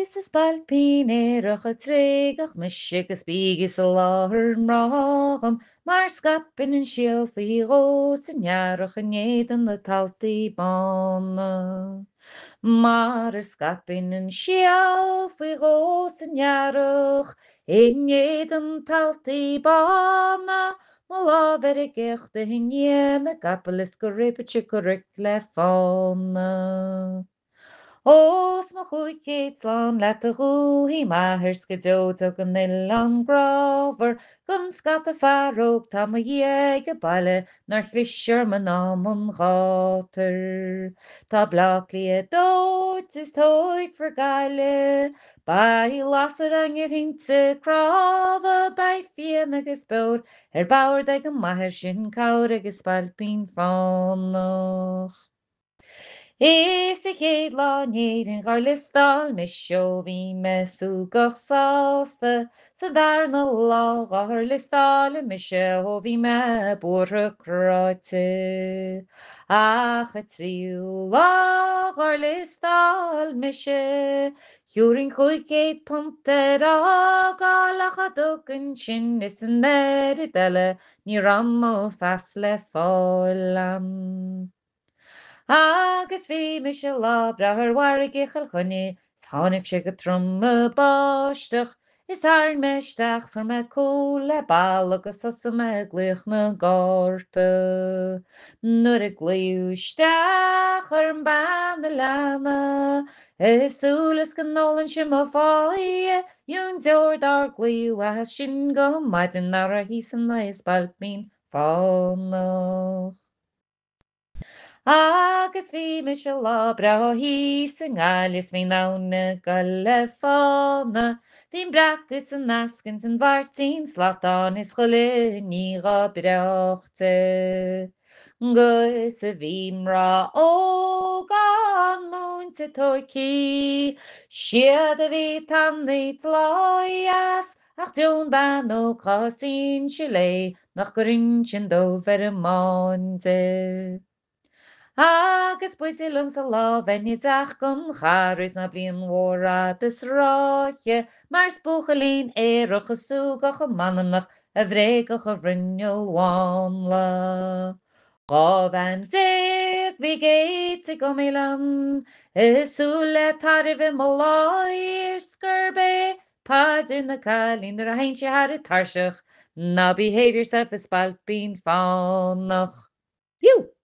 sa spalpín éireach a tréigech me sigus bígus a láthir an rácham, mar scapin an síal faoi ró san nearach a néan le taltaí bána. Mar scapin an síal faoi ró san nearach I néan taltaí bána, má lábhar a gceocht a hinnéana gapalas go ribite go ric le fána. Os má chuig céad slán leat a rúthaí maithir scadóta go nil an grábhar gon scat a pharóg tá a dhéag go baile nar chlisear man ná an gátar. Tá blaclaí a dóit is tóig for gaile, ba I lasar an ghirínta crábha ba fian agus bór báir ag go maithir sin cabhar agus spalpín fánach. Is I chéad lá néad an gáir listáil me seo bhí meú gach sásta, sa darna lá gáthir listáil me seo bhí me bútha cráite. Ach a tríú lá gáir listáil me se, Dúrin chuig céad punta ágáilach a dógan sin is an méid deile ní ram fas le fálam. Agus bhí me se lá brethir warigéchal chunne, tháinig sé go truma báisteach, is haar meisteach ar me có le ball agus as me gluch na gáta. Nuair a gluúisteach ar an ban na lena, Isúlas go nólan sin má fáie, Dún deir dar gluú a sin go maidin nar a hí san na is balbín fánach. Agus bhí me se lá brahí san gáilis hí nána go le fána, Bhín brachas an nascin san bhartín slatán is choile níra breachta. Gus a bhím rá ó gan múnta tóicí, siad a bhí tamnaí tláas, ach dún ban ó cásín se lé nach go rin sin dómhar a mánta. Agus buite lum sa lá bhaine deach gon charús na blion mhóra is ráithe, mar spúchalín éireach a súgach a manamnach a bhréigech a rinneolháin le. Gá bhain déag bhí géite go mélam, Isú le taribh mo láir scurbe, Paidir na cailín ar a hain sé har a tarseach, na behave yourself a spalpín fánach. Phew!